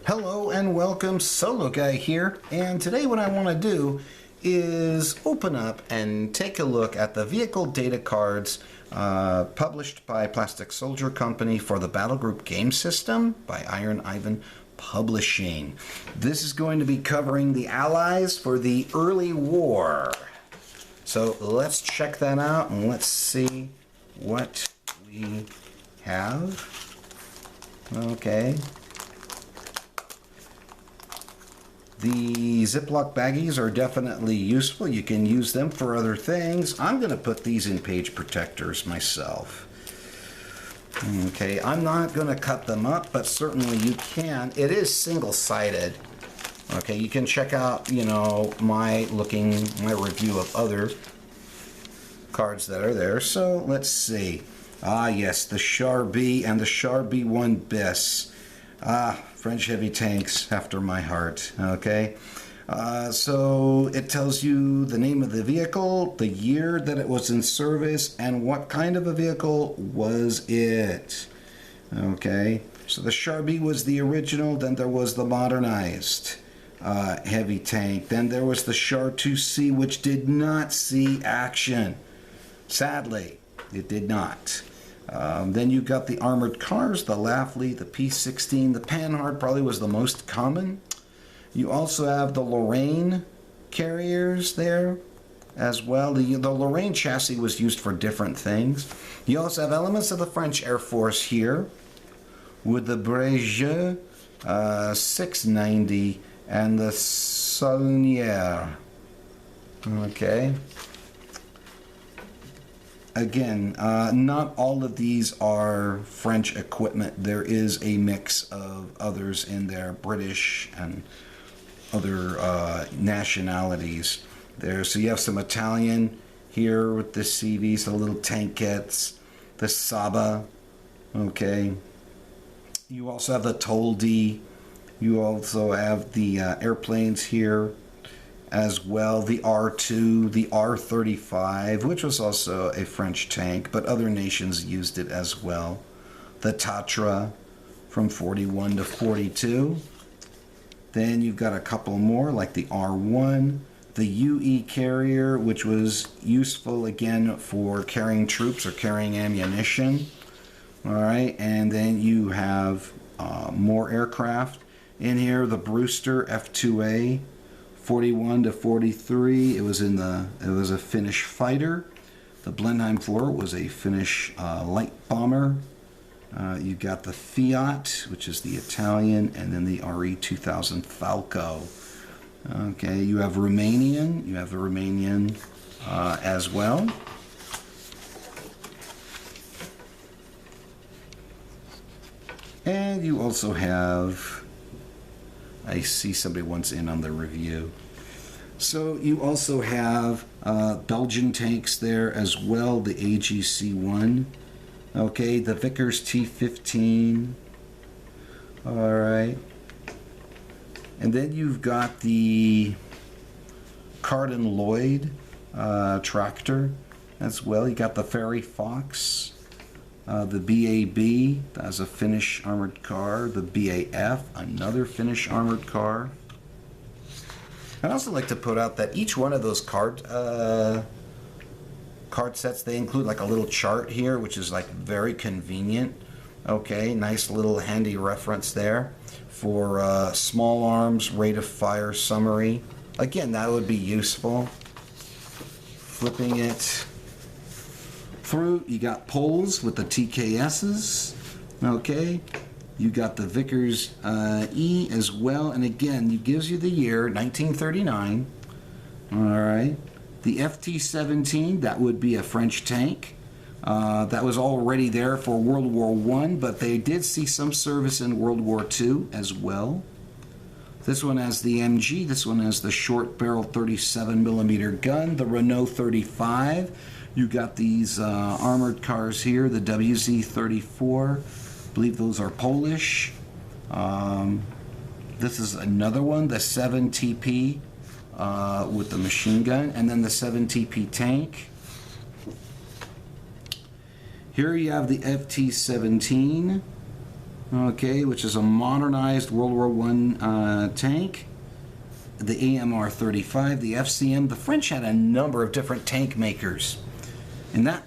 Hello and welcome, Solo Guy here, and today what I want to do is open up and take a look at the vehicle data cards published by Plastic Soldier Company for the Battlegroup game system by Iron Ivan Publishing. This is going to be covering the allies for the early war. So let's check that out and let's see what we have. Okay. The Ziploc baggies are definitely useful. You can use them for other things. I'm going to put these in page protectors myself. Okay, I'm not going to cut them up, but certainly you can. It is single-sided. Okay, you can check out, my review of other cards that are there. So let's see. Ah, yes, the Char B and the Char B1 bis. French heavy tanks after my heart. Okay, so it tells you the name of the vehicle, the year that it was in service, and what kind of a vehicle was it. Okay, so the Char B was the original, then there was the modernized heavy tank, then there was the Char 2C, which did not see action. Sadly, it did not. Then you got the armored cars, the Lafley, the P16, the Panhard probably was the most common. You also have the Lorraine carriers there as well. The Lorraine chassis was used for different things. You also have elements of the French Air Force here with the Breguet 690 and the Saulnier. Okay. Again, not all of these are French equipment. There is a mix of others in there, British and other nationalities there. So you have some Italian here with the CVs, the little tankettes, the Saba, okay. You also have the Toldi. You also have the airplanes here as well, the R2, the R35, which was also a French tank, but other nations used it as well. The Tatra from 41 to 42. Then you've got a couple more, like the R1, the UE carrier, which was useful again for carrying troops or carrying ammunition. All right, and then you have more aircraft in here, the Brewster F2A, 41 to 43. It was a Finnish fighter. The Blenheim 4 was a Finnish light bomber. You got the Fiat, which is the Italian, and then the RE 2000 Falco. Okay, you have Romanian. You have the Romanian as well. And you also have, I see somebody wants in on the review. So you also have Belgian tanks there as well, the AGC-1. Okay, the Vickers T-15. All right. And then you've got the Carden Lloyd tractor as well. You got the Ferry Fox. The BAB, that's a Finnish armored car. The BAF, another Finnish armored car. I'd also like to put out that each one of those card sets, they include like a little chart here, which is like very convenient. Okay, nice little handy reference there for small arms, rate of fire summary. Again, that would be useful. Flipping it through, you got poles with the TKS's. Okay, you got the Vickers E as well, and again, it gives you the year 1939. All right, the FT-17, that would be a French tank. That was already there for World War I, but they did see some service in World War II as well. This one has the MG. This one has the short barrel 37mm gun. The Renault 35. You got these armored cars here, the WZ-34. I believe those are Polish. This is another one, the 7TP with the machine gun, and then the 7TP tank. Here you have the FT-17. okay, which is a modernized World War I tank. The AMR-35, the FCM. The French had a number of different tank makers, and that,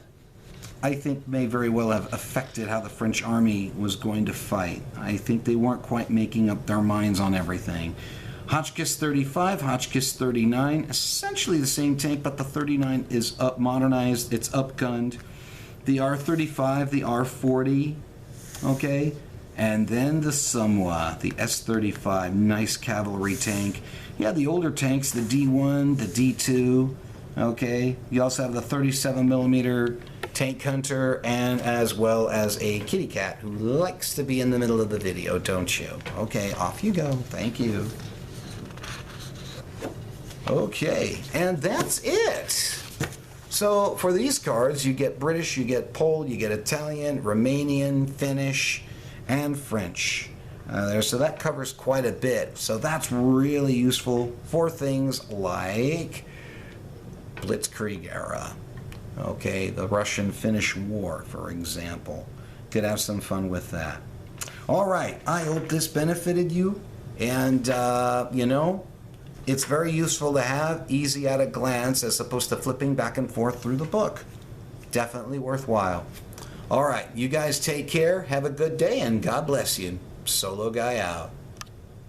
I think, may very well have affected how the French army was going to fight. I think they weren't quite making up their minds on everything. Hotchkiss 35, Hotchkiss 39, essentially the same tank, but the 39 is modernized, it's upgunned. The R-35, the R-40, okay? And then the Somwa, the S-35, nice cavalry tank. Yeah, the older tanks, the D1, the D2, okay? You also have the 37 millimeter tank hunter, and as well as a kitty cat who likes to be in the middle of the video, don't you? Okay, off you go. Thank you. Okay, and that's it. So for these cards, you get British, you get Pole, you get Italian, Romanian, Finnish, and French. So that covers quite a bit. So that's really useful for things like Blitzkrieg era. Okay, the Russian-Finnish War, for example. Could have some fun with that. All right, I hope this benefited you. And, you know, it's very useful to have, easy at a glance, as opposed to flipping back and forth through the book. Definitely worthwhile. All right, you guys take care, have a good day, and God bless you. Solo Guy out.